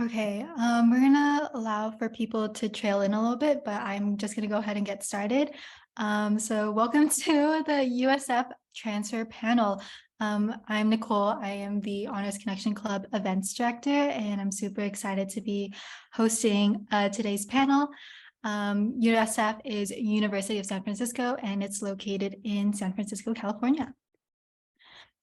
Okay, we're gonna allow for people to trail in a little bit, but I'm just gonna go ahead and get started. So welcome to the USF Transfer Panel. I'm Nicole. I am the Honors Connection Club Events Director, and I'm super excited to be hosting today's panel. USF is University of San Francisco, and it's located in San Francisco, California.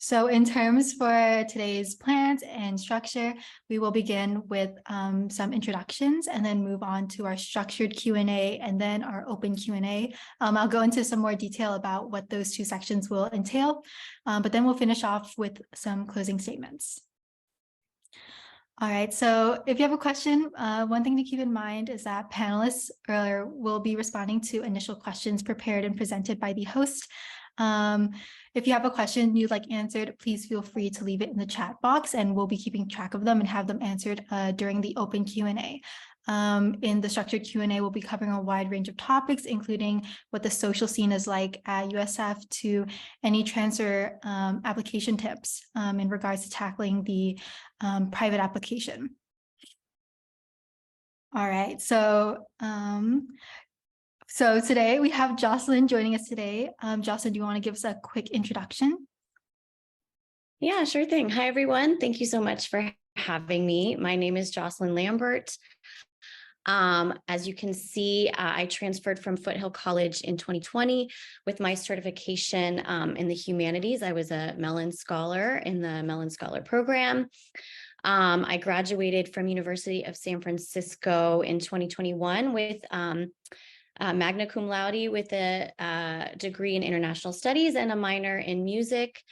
So in terms for today's plans and structure, we will begin with some introductions and then move on to our structured Q&A and then our open Q&A. I'll go into some more detail about what those two sections will entail, but then we'll finish off with some closing statements. All right, so if you have a question, one thing to keep in mind is that panelists will be responding to initial questions prepared and presented by the host. If you have a question you'd like answered, please feel free to leave it in the chat box and we'll be keeping track of them and have them answered during the open Q&A. In the structured Q&A, we'll be covering a wide range of topics, including what the social scene is like at USF to any transfer application tips in regards to tackling the private application. All right, so today we have Jocelyn joining us today. Jocelyn, do you want to give us a quick introduction? Yeah, sure thing. Hi, everyone. Thank you so much for having me. My name is Jocelyn Lambert. As you can see, I transferred from Foothill College in 2020 with my certification in the humanities. I was a Mellon Scholar in the Mellon Scholar program. I graduated from University of San Francisco in 2021 with magna cum laude with a degree in international studies and a minor in music.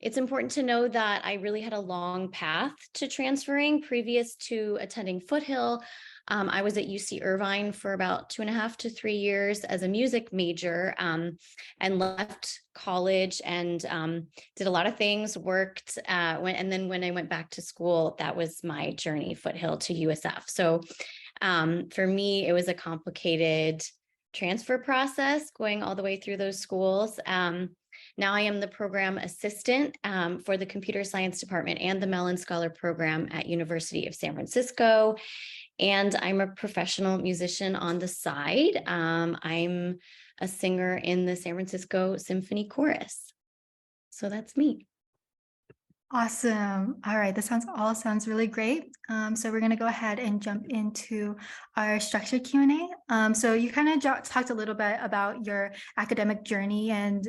It's important to know that I really had a long path to transferring. Previous to attending Foothill, I was at UC Irvine for about 2.5 to 3 years as a music major, and left college and did a lot of things, worked, and then when I went back to school, that was my journey, Foothill to USF. So for me, it was a complicated transfer process going all the way through those schools. Now I am the program assistant for the computer science department and the Mellon Scholar program at University of San Francisco. And I'm a professional musician on the side. I'm a singer in the San Francisco Symphony Chorus. So that's me. Awesome. All right, this all sounds really great. So we're going to go ahead and jump into our structured Q&A. So you kind of talked a little bit about your academic journey, and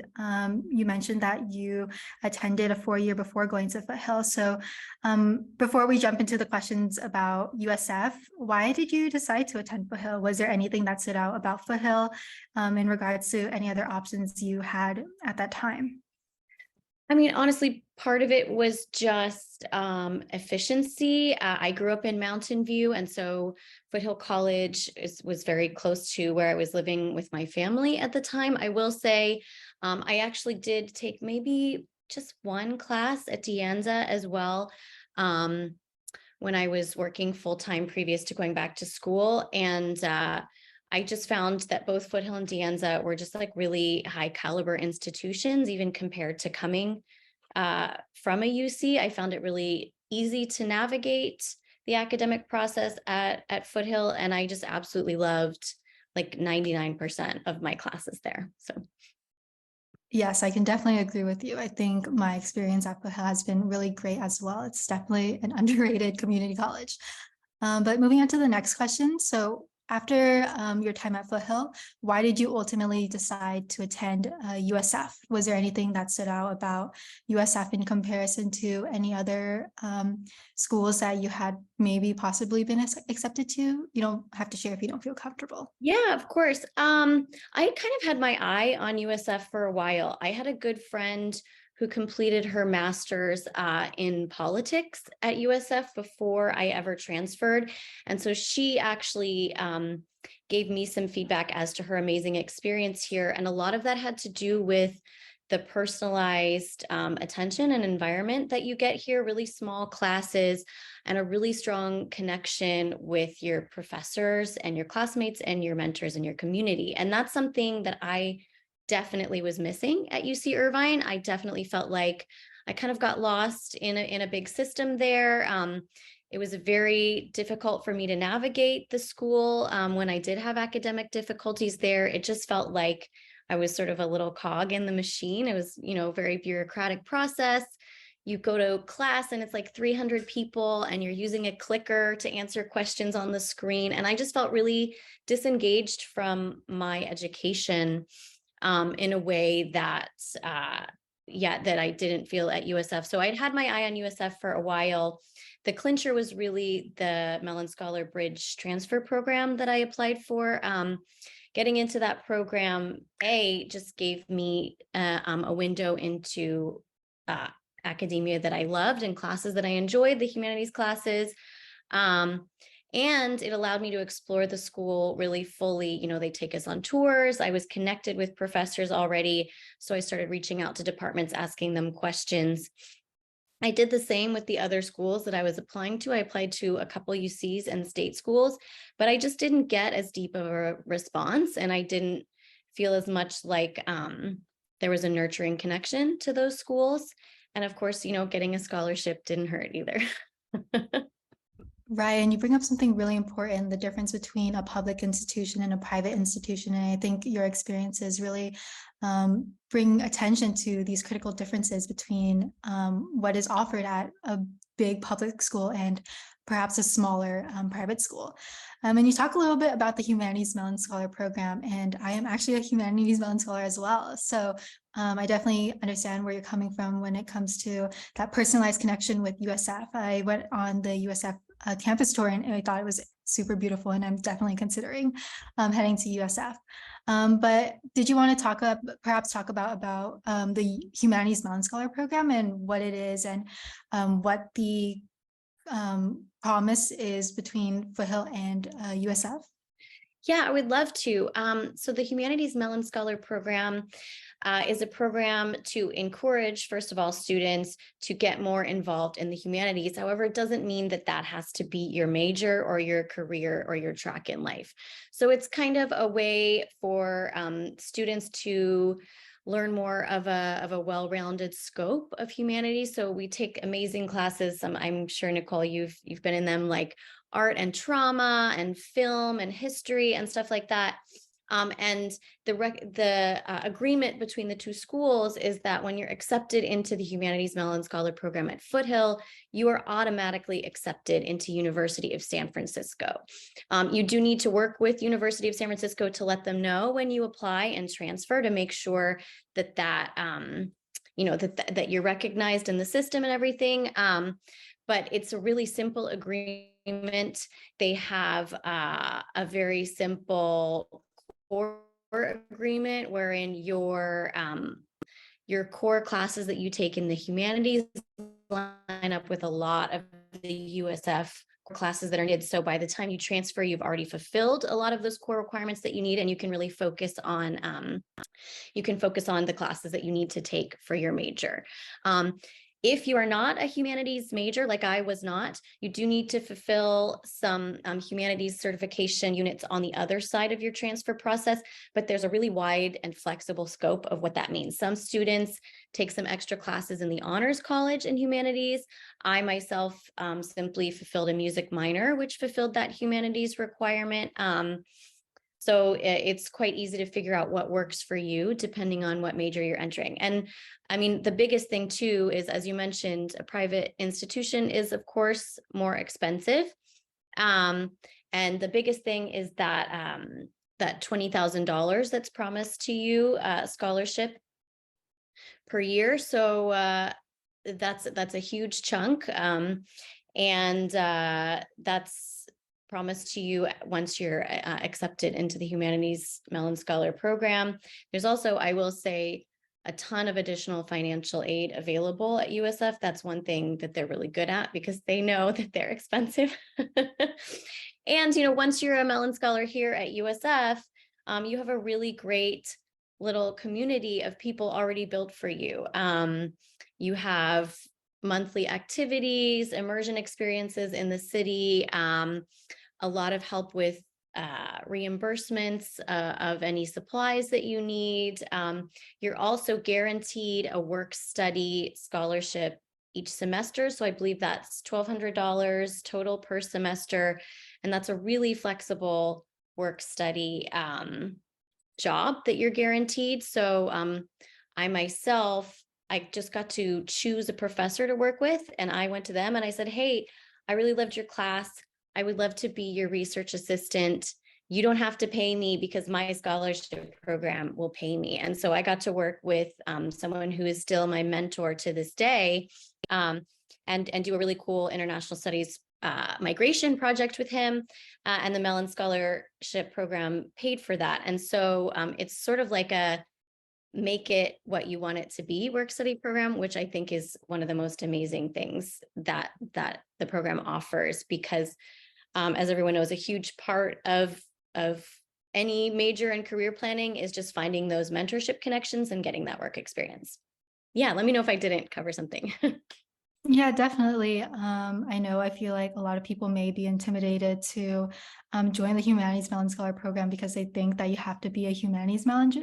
you mentioned that you attended a 4-year before going to Foothill. So before we jump into the questions about USF, why did you decide to attend Foothill? Was there anything that stood out about Foothill in regards to any other options you had at that time? I mean, honestly, part of it was just efficiency. I grew up in Mountain View, and so Foothill College was very close to where I was living with my family at the time. I will say I actually did take maybe just one class at De Anza as well when I was working full-time previous to going back to school. And I just found that both Foothill and De Anza were just like really high caliber institutions, even compared to coming from a UC. I found it really easy to navigate the academic process at Foothill, and I just absolutely loved like 99% of my classes there. So. Yes, I can definitely agree with you. I think my experience at Foothill has been really great as well. It's definitely an underrated community college. But moving on to the next question. So after your time at Foothill, why did you ultimately decide to attend USF? Was there anything that stood out about USF in comparison to any other schools that you had maybe possibly been accepted to? You don't have to share if you don't feel comfortable. Yeah, of course. I kind of had my eye on USF for a while. I had a good friend who completed her master's in politics at USF before I ever transferred. And so she actually gave me some feedback as to her amazing experience here. And a lot of that had to do with the personalized attention and environment that you get here, really small classes, and a really strong connection with your professors and your classmates and your mentors and your community. And that's something that I definitely was missing at UC Irvine. I definitely felt like I kind of got lost in a big system there. It was very difficult for me to navigate the school. When I did have academic difficulties there, it just felt like I was sort of a little cog in the machine. It was, a very bureaucratic process. You go to class and it's like 300 people and you're using a clicker to answer questions on the screen. And I just felt really disengaged from my education in a way that, that I didn't feel at USF. So I'd had my eye on USF for a while. The clincher was really the Mellon Scholar Bridge transfer program that I applied for. Getting into that program, just gave me a window into academia that I loved and classes that I enjoyed, the humanities classes. And it allowed me to explore the school really fully. They take us on tours. I was connected with professors already. So I started reaching out to departments, asking them questions. I did the same with the other schools that I was applying to. I applied to a couple UCs and state schools, but I just didn't get as deep of a response. And I didn't feel as much like there was a nurturing connection to those schools. And of course, getting a scholarship didn't hurt either. Right, and you bring up something really important, the difference between a public institution and a private institution. And I think your experiences really bring attention to these critical differences between what is offered at a big public school and perhaps a smaller private school. And you talk a little bit about the Humanities Mellon Scholar Program, and I am actually a Humanities Mellon Scholar as well. So I definitely understand where you're coming from when it comes to that personalized connection with USF. I went on the USF campus tour and I thought it was super beautiful, and I'm definitely considering heading to USF. But did you want to perhaps talk about the Humanities Mellon Scholar Program and what it is, and what the promise is between Foothill and USF? Yeah, I would love to. So the Humanities Mellon Scholar Program is a program to encourage, first of all, students to get more involved in the humanities. However, it doesn't mean that that has to be your major or your career or your track in life. So it's kind of a way for students to learn more of a well-rounded scope of humanities. So we take amazing classes. I'm sure, Nicole, you've been in them, like art and trauma and film and history and stuff like that. And the agreement between the two schools is that when you're accepted into the Humanities Mellon Scholar Program at Foothill, you are automatically accepted into University of San Francisco. You do need to work with University of San Francisco to let them know when you apply and transfer, to make sure that that you're recognized in the system and everything. But it's a really simple agreement. They have a very simple core agreement wherein your core classes that you take in the humanities line up with a lot of the USF classes that are needed. So by the time you transfer, you've already fulfilled a lot of those core requirements that you need, and you can really focus on the classes that you need to take for your major. If you are not a humanities major, like I was not, you do need to fulfill some humanities certification units on the other side of your transfer process, but there's a really wide and flexible scope of what that means. Some students take some extra classes in the honors college in humanities. I myself simply fulfilled a music minor, which fulfilled that humanities requirement. So it's quite easy to figure out what works for you depending on what major you're entering. And I mean, the biggest thing too is, as you mentioned, a private institution is of course more expensive. And the biggest thing is that that $20,000 that's promised to you, scholarship per year. So that's a huge chunk. And that's promised to you once you're accepted into the Humanities Mellon Scholar Program. There's also, I will say, a ton of additional financial aid available at USF. That's one thing that they're really good at, because they know that they're expensive. And, once you're a Mellon Scholar here at USF, you have a really great little community of people already built for you. You have monthly activities, immersion experiences in the city, a lot of help with reimbursements of any supplies that you need. You're also guaranteed a work study scholarship each semester. So I believe that's $1,200 total per semester. And that's a really flexible work study job that you're guaranteed. So I myself, I just got to choose a professor to work with. And I went to them and I said, hey, I really loved your class. I would love to be your research assistant. You don't have to pay me because my scholarship program will pay me. And so I got to work with someone who is still my mentor to this day, and do a really cool international studies migration project with him, and the Mellon Scholarship Program paid for that. And so it's sort of like a make it what you want it to be work study program, which I think is one of the most amazing things that the program offers, because as everyone knows, a huge part of any major and career planning is just finding those mentorship connections and getting that work experience. Yeah, let me know if I didn't cover something. Yeah, definitely. I know I feel like a lot of people may be intimidated to join the Humanities Mellon Scholar program because they think that you have to be a humanities Mellon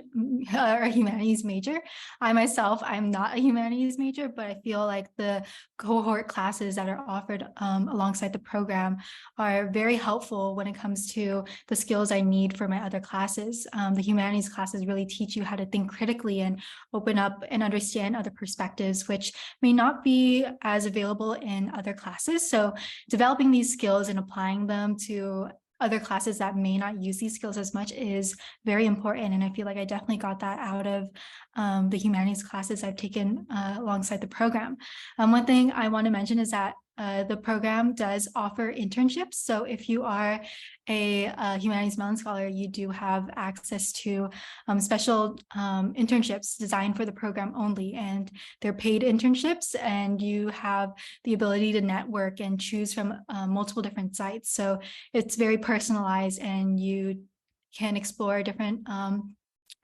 or a humanities major. I myself, I'm not a humanities major, but I feel like the cohort classes that are offered alongside the program are very helpful when it comes to the skills I need for my other classes. The humanities classes really teach you how to think critically and open up and understand other perspectives, which may not be as available in other classes. So developing these skills and applying them to other classes that may not use these skills as much is very important. And I feel like I definitely got that out of the humanities classes I've taken alongside the program. One thing I want to mention is that the program does offer internships. So if you are a humanities Mellon scholar, you do have access to special internships designed for the program only, and they're paid internships, and you have the ability to network and choose from multiple different sites. So it's very personalized, and you can explore different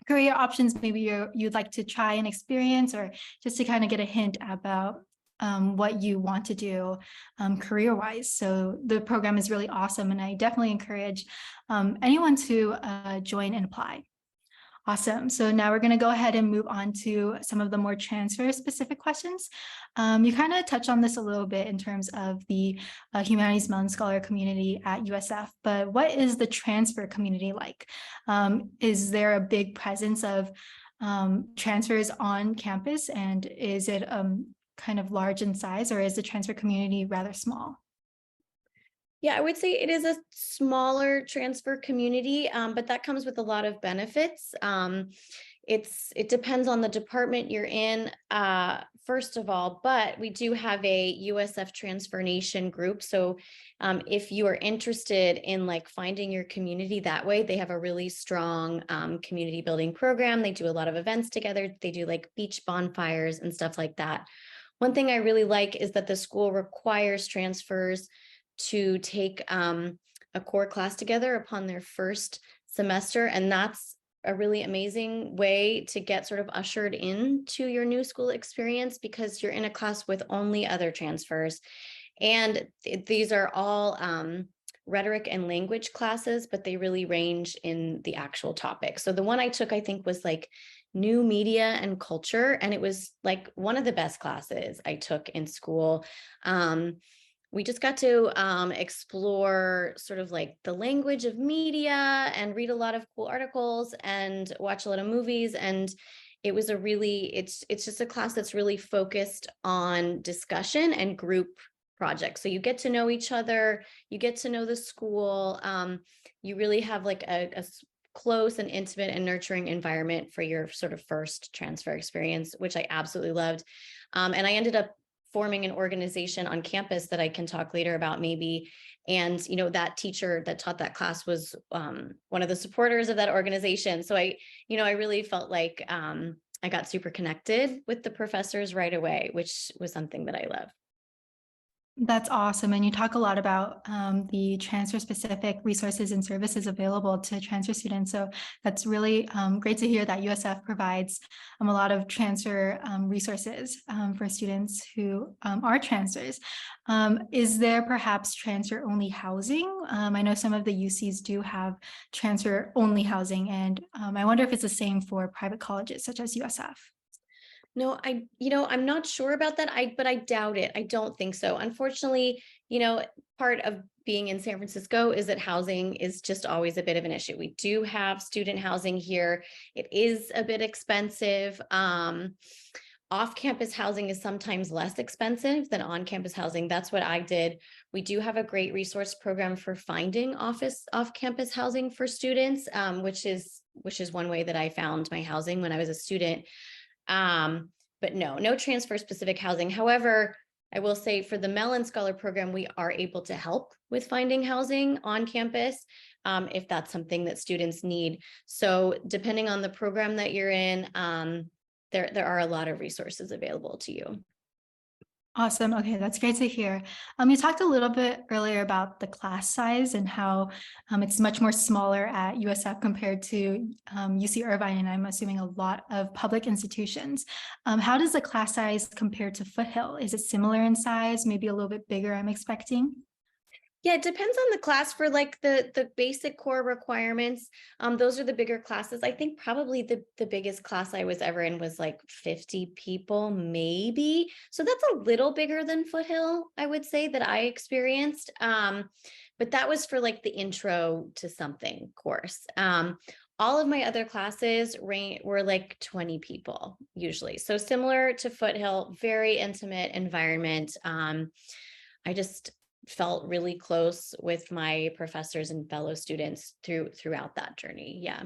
career options maybe you'd like to try and experience, or just to kind of get a hint about what you want to do career-wise. So the program is really awesome, and I definitely encourage anyone to join and apply. Awesome. So now we're going to go ahead and move on to some of the more transfer specific questions. You kind of touched on this a little bit in terms of the Humanities Mellon Scholar community at USF, but what is the transfer community like? Is there a big presence of transfers on campus, and is it kind of large in size, or is the transfer community rather small? Yeah, I would say it is a smaller transfer community, but that comes with a lot of benefits. It depends on the department you're in, first of all, but we do have a USF Transfer Nation group. So if you are interested in like finding your community that way, they have a really strong community building program. They do a lot of events together. They do like beach bonfires and stuff like that. One thing I really like is that the school requires transfers to take a core class together upon their first semester. And that's a really amazing way to get sort of ushered into your new school experience, because you're in a class with only other transfers. And these are all rhetoric and language classes, but they really range in the actual topic. So the one I took, I think, was like new media and culture. And it was like one of the best classes I took in school. We just got to explore sort of like the language of media and read a lot of cool articles and watch a lot of movies. And it was a really, it's just a class that's really focused on discussion and group projects. So you get to know each other, you get to know the school. You really have like a close and intimate and nurturing environment for your sort of first transfer experience, which I absolutely loved. And I ended up forming an organization on campus that I can talk later about maybe. And, you know, that teacher that taught that class was one of the supporters of that organization. So I really felt like I got super connected with the professors right away, which was something that I love. That's awesome. And you talk a lot about the transfer specific resources and services available to transfer students. So that's really great to hear that USF provides a lot of transfer resources for students who are transfers. Is there perhaps transfer only housing? I know some of the UCs do have transfer only housing, and I wonder if it's the same for private colleges such as USF. No, I'm not sure about that. But I doubt it. I don't think so. Unfortunately, part of being in San Francisco is that housing is just always a bit of an issue. We do have student housing here. It is a bit expensive. Off-campus housing is sometimes less expensive than on-campus housing. That's what I did. We do have a great resource program for finding off-campus housing for students, which is one way that I found my housing when I was a student. But no transfer specific housing. However, I will say for the Mellon Scholar Program, we are able to help with finding housing on campus if that's something that students need. So depending on the program that you're in, there are a lot of resources available to you. Awesome. Okay, that's great to hear. You talked a little bit earlier about the class size and how it's much more smaller at USF compared to UC Irvine, and I'm assuming a lot of public institutions. How does the class size compare to Foothill? Is it similar in size, maybe a little bit bigger, I'm expecting? Yeah, it depends on the class for like the basic core requirements. Those are the bigger classes. I think probably the biggest class I was ever in was like 50 people, maybe. So that's a little bigger than Foothill, I would say, that I experienced. But that was for like the intro to something course. All of my other classes were like 20 people usually. So similar to Foothill, very intimate environment. I just felt really close with my professors and fellow students throughout that journey. Yeah.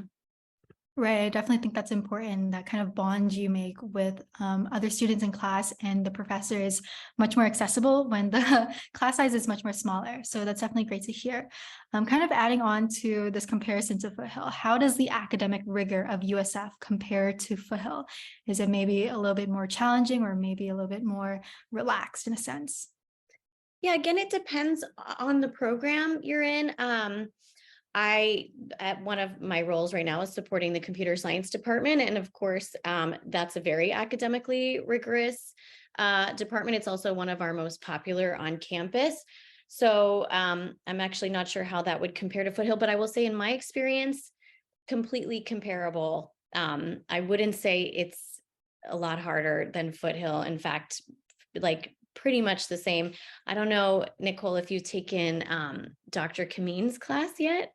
Right. I definitely think that's important. That kind of bond you make with other students in class and the professor is much more accessible when the class size is much more smaller. So that's definitely great to hear. Kind of adding on to this comparison to Foothill, how does the academic rigor of USF compare to Foothill? Is it maybe a little bit more challenging or maybe a little bit more relaxed in a sense? Yeah, again, it depends on the program you're in. I at one of my roles right now is supporting the computer science department, and of course, that's a very academically rigorous department. It's also one of our most popular on campus. So I'm actually not sure how that would compare to Foothill, but I will say, in my experience, completely comparable. I wouldn't say it's a lot harder than Foothill. In fact, like pretty much the same. I don't know, Nicole, if you've taken Dr. Kameen's class yet.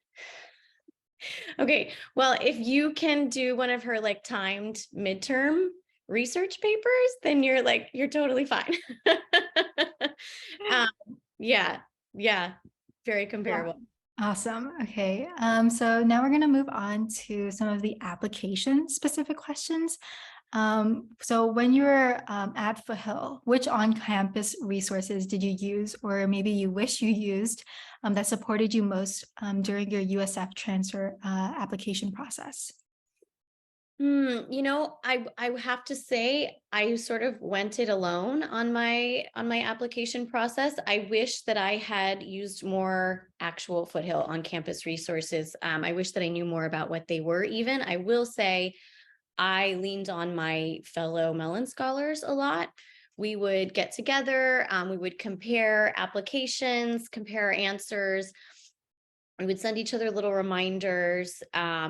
Okay, well, if you can do one of her like timed midterm research papers, then you're totally fine. um, yeah, yeah, very Yeah. comparable. Awesome. Okay. So now we're going to move on to some of the application specific questions. So when you were at Foothill, which on-campus resources did you use, or maybe you wish you used, that supported you most during your USF transfer application process? I have to say I sort of went it alone on my application process. I wish that I had used more actual Foothill on campus resources. I wish that I knew more about what they were even. I will say I leaned on my fellow Mellon scholars a lot. We would get together, we would compare applications, compare answers. We would send each other little reminders.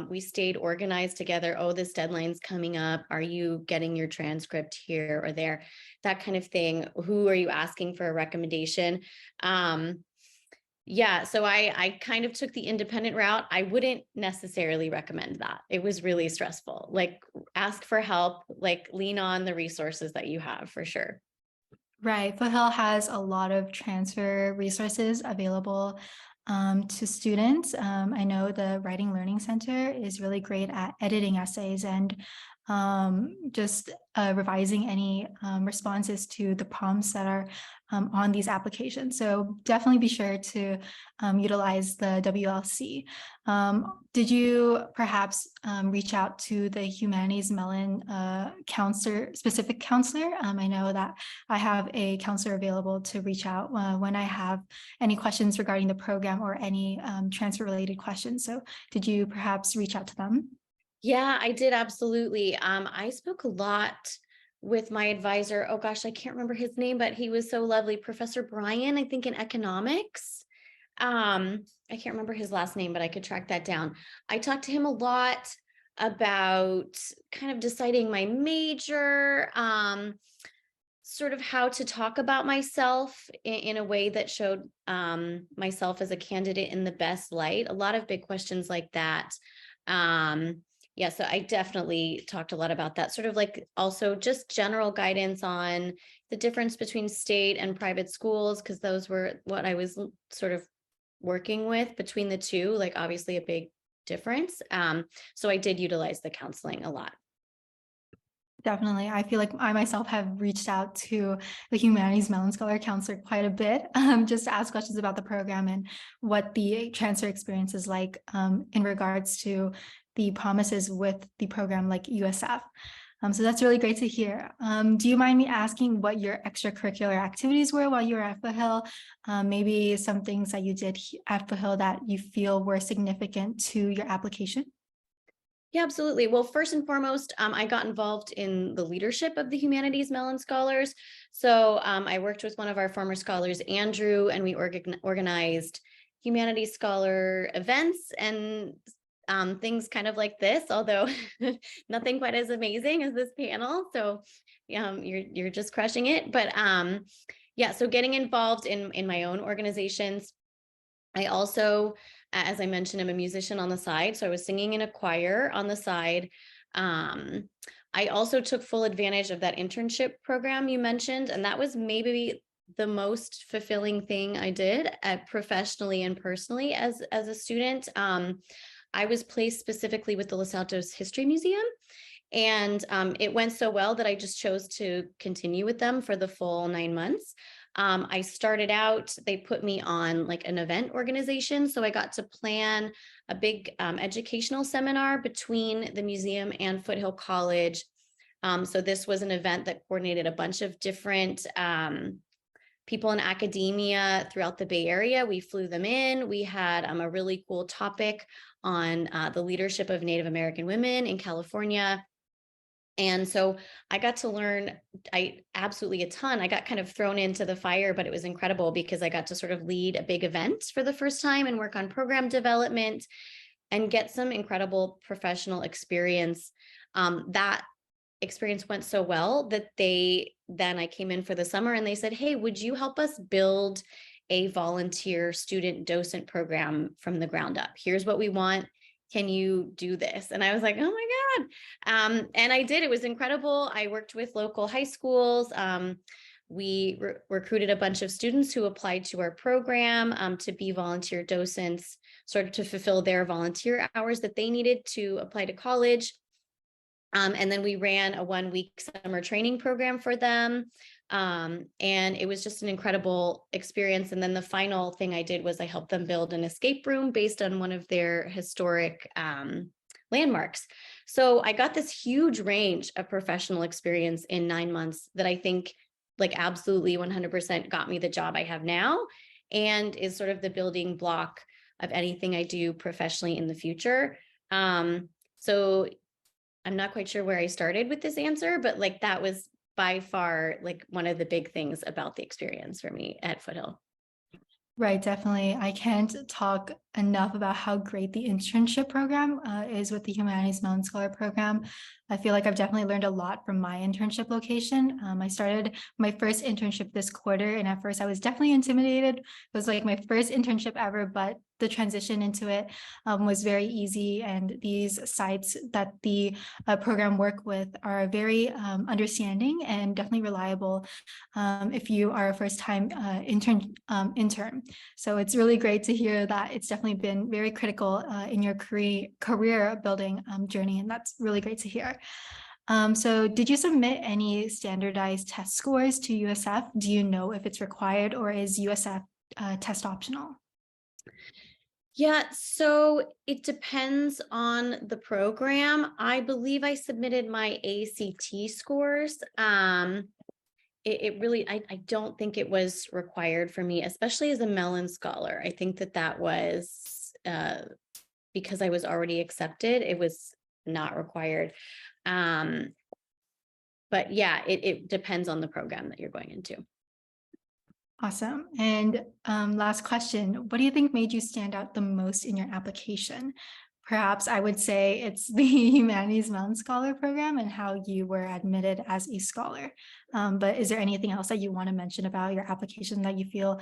We stayed organized together. Oh, this deadline's coming up. Are you getting your transcript here or there? That kind of thing. Who are you asking for a recommendation? Yeah, so I kind of took the independent route. I wouldn't necessarily recommend that. It was really stressful. Like, ask for help, like lean on the resources that you have for sure. Right. Foothill has a lot of transfer resources available to students. I know the Writing Learning Center is really great at editing essays and just revising any responses to the prompts that are on these applications. So definitely be sure to utilize the WLC. Did you perhaps reach out to the Humanities Mellon specific counselor? I know that I have a counselor available to reach out when I have any questions regarding the program or any transfer related questions. So did you perhaps reach out to them? Yeah, I did absolutely. I spoke a lot with my advisor. Oh gosh, I can't remember his name, but he was so lovely. Professor Brian, I think in economics. I can't remember his last name, but I could track that down. I talked to him a lot. about kind of deciding my major, sort of how to talk about myself in a way that showed myself as a candidate in the best light. A lot of big questions like that. Um, yeah, so I definitely talked a lot about that. Sort of like also just general guidance on the difference between state and private schools, because those were what I was sort of working with between the two, like obviously a big difference. So I did utilize the counseling a lot. Definitely. I feel like I myself have reached out to the Humanities Mellon Scholar Counselor quite a bit, just to ask questions about the program and what the transfer experience is like, in regards to the promises with the program like USF. So that's really great to hear. Do you mind me asking what your extracurricular activities were while you were at Foothill? Maybe some things that you did at Foothill that you feel were significant to your application? Yeah, absolutely. Well, first and foremost, I got involved in the leadership of the Humanities Mellon Scholars. So I worked with one of our former scholars, Andrew, and we organized Humanities Scholar events and things kind of like this, although nothing quite as amazing as this panel. So you're just crushing it. But yeah, so getting involved in my own organizations. I also, as I mentioned, I'm a musician on the side. So I was singing in a choir on the side. Um, I also took full advantage of that internship program you mentioned. And that was maybe the most fulfilling thing I did professionally and personally as a student. I was placed specifically with the Los Altos History Museum. And it went so well that I just chose to continue with them for the full 9 months. I started out, they put me on like an event organization. So I got to plan a big educational seminar between the museum and Foothill College. So this was an event that coordinated a bunch of different people in academia throughout the Bay Area. We flew them in. We had a really cool topic on the leadership of Native American women in California. And so I got to learn I absolutely a ton. I got kind of thrown into the fire, but it was incredible because I got to sort of lead a big event for the first time and work on program development and get some incredible professional experience. That experience went so well that I came in for the summer and they said, "Hey, would you help us build a volunteer student docent program from the ground up? Here's what we want. Can you do this?" And I was like, "Oh my God." And I did. It was incredible. I worked with local high schools. We recruited a bunch of students who applied to our program to be volunteer docents, sort of to fulfill their volunteer hours that they needed to apply to college. And then we ran a 1 week summer training program for them. And it was just an incredible experience. And then the final thing I did was I helped them build an escape room based on one of their historic landmarks. So I got this huge range of professional experience in 9 months that I think like absolutely 100% got me the job I have now and is sort of the building block of anything I do professionally in the future. So I'm not quite sure where I started with this answer, but like that was by far like one of the big things about the experience for me at Foothill. Right, definitely. I can't talk enough about how great the internship program is with the Humanities Mellon Scholar Program. I feel like I've definitely learned a lot from my internship location. I started my first internship this quarter, and at first I was definitely intimidated. It was like my first internship ever, but the transition into it was very easy. And these sites that the program work with are very understanding and definitely reliable if you are a first-time intern. So it's really great to hear that it's definitely been very critical in your career building journey, and that's really great to hear. So did you submit any standardized test scores to USF? Do you know if it's required or is USF test optional? Yeah, so it depends on the program. I believe I submitted my ACT scores. It really, I don't think it was required for me, especially as a Mellon scholar. I think that was because I was already accepted, it was not required. Um, but yeah, it depends on the program that you're going into. Awesome. And last question, what do you think made you stand out the most in your application? Perhaps I would say it's the Humanities Mountain Scholar Program and how you were admitted as a scholar. But is there anything else that you want to mention about your application that you feel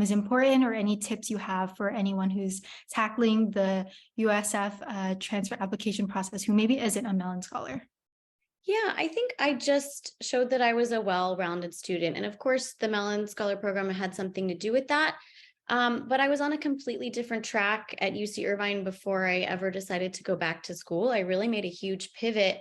is important, or any tips you have for anyone who's tackling the USF transfer application process who maybe isn't a Mellon Scholar? Yeah, I think I just showed that I was a well-rounded student. And of course, the Mellon Scholar Program had something to do with that. But I was on a completely different track at UC Irvine before I ever decided to go back to school. I really made a huge pivot,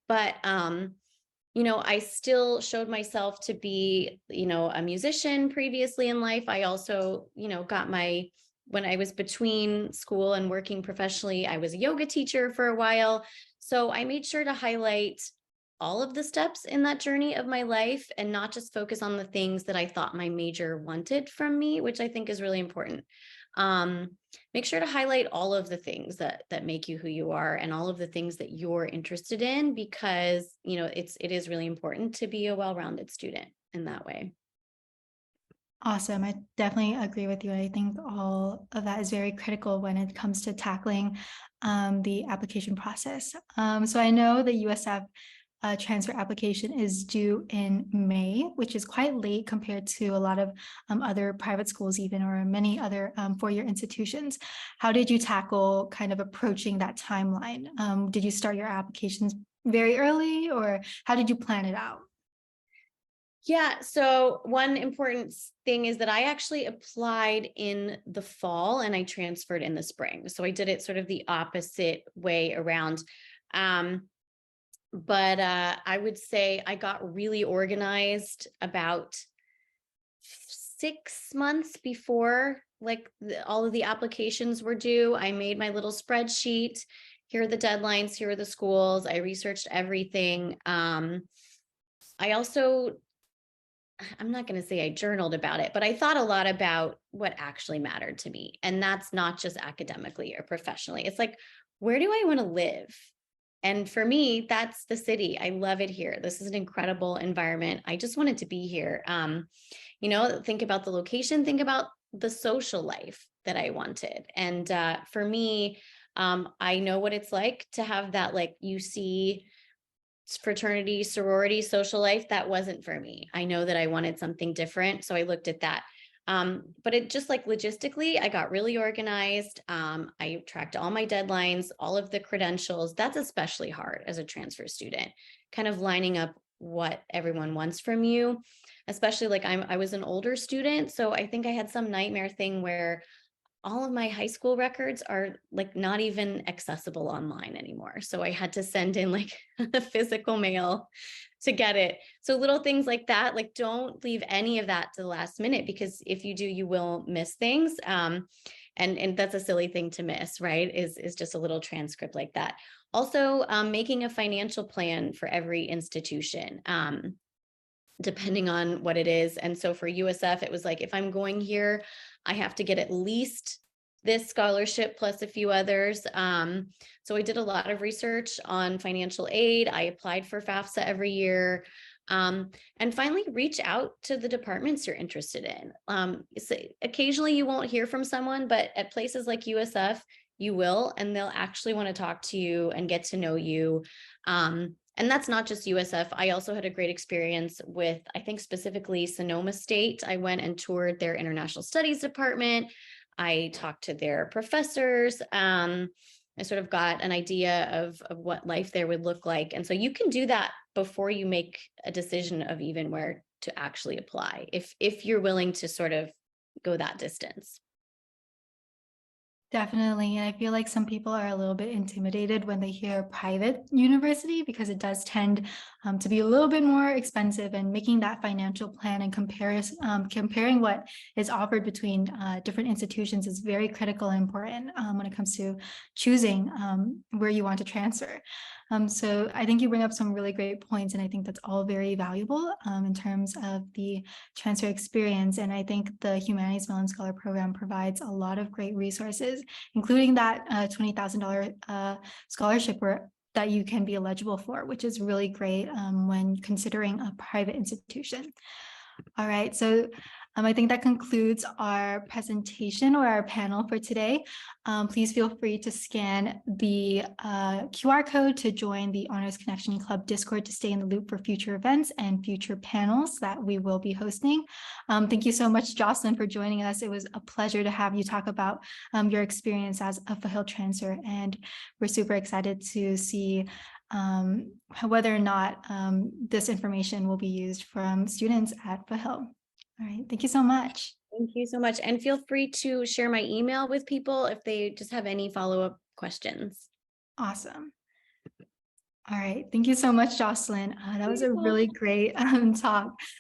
but I still showed myself to be, a musician previously in life. I also, got when I was between school and working professionally, I was a yoga teacher for a while. So I made sure to highlight all of the steps in that journey of my life and not just focus on the things that I thought my major wanted from me, which I think is really important. Um, Make sure to highlight all of the things that make you who you are and all of the things that you're interested in, because it is really important to be a well-rounded student in that way. Awesome. I definitely agree with you. I think all of that is very critical when it comes to tackling the application process. So I know the USF transfer application is due in May, which is quite late compared to a lot of other private schools, even, or many other four-year institutions. How did you tackle kind of approaching that timeline? Did you start your applications very early, or how did you plan it out? Yeah. So one important thing is that I actually applied in the fall and I transferred in the spring. So I did it sort of the opposite way around. Um, but I would say I got really organized about 6 months before all of the applications were due. I made my little spreadsheet. Here are the deadlines. Here are the schools. I researched everything. I also I'm not going to say I journaled about it, but I thought a lot about what actually mattered to me. And that's not just academically or professionally. It's like, where do I want to live? And for me, that's the city. I love it here. This is an incredible environment. I just wanted to be here. Think about the location, think about the social life that I wanted. And for me, I know what it's like to have that, like, you see fraternity, sorority, social life. That wasn't for me. I know that I wanted something different. So I looked at that. But it just, like, logistically, I got really organized. I tracked all my deadlines, all of the credentials. That's especially hard as a transfer student, kind of lining up what everyone wants from you, especially like I was an older student. So I think I had some nightmare thing where all of my high school records are, like, not even accessible online anymore. So I had to send in, like, a physical mail to get it. So little things like that, like, don't leave any of that to the last minute, because if you do, you will miss things. And that's a silly thing to miss, right? Is just a little transcript like that. Also, making a financial plan for every institution. Depending on what it is. And so for USF, it was like, if I'm going here, I have to get at least this scholarship plus a few others. So I did a lot of research on financial aid. I applied for FAFSA every year. And finally, reach out to the departments you're interested in. So occasionally you won't hear from someone, but at places like USF, you will, and they'll actually want to talk to you and get to know you. And that's not just USF. I also had a great experience with, I think, specifically Sonoma State. I went and toured their international studies department. I talked to their professors. I sort of got an idea of what life there would look like. And so you can do that before you make a decision of even where to actually apply, if you're willing to sort of go that distance. Definitely. And I feel like some people are a little bit intimidated when they hear private university, because it does tend to be a little bit more expensive, and making that financial plan and comparing what is offered between different institutions is very critical and important when it comes to choosing where you want to transfer. So I think you bring up some really great points, and I think that's all very valuable in terms of the transfer experience. And I think the Humanities Mellon Scholar Program provides a lot of great resources, including that $20,000 scholarship that you can be eligible for, which is really great when considering a private institution. All right, so I think that concludes our presentation or our panel for today. Please feel free to scan the QR code to join the Honors Connection Club Discord to stay in the loop for future events and future panels that we will be hosting. Thank you so much, Jocelyn, for joining us. It was a pleasure to have you talk about your experience as a Foothill transfer, and we're super excited to see whether or not this information will be used from students at Foothill. All right, thank you so much. Thank you so much. And feel free to share my email with people if they just have any follow-up questions. Awesome. All right, thank you so much, Jocelyn. That was a really great talk.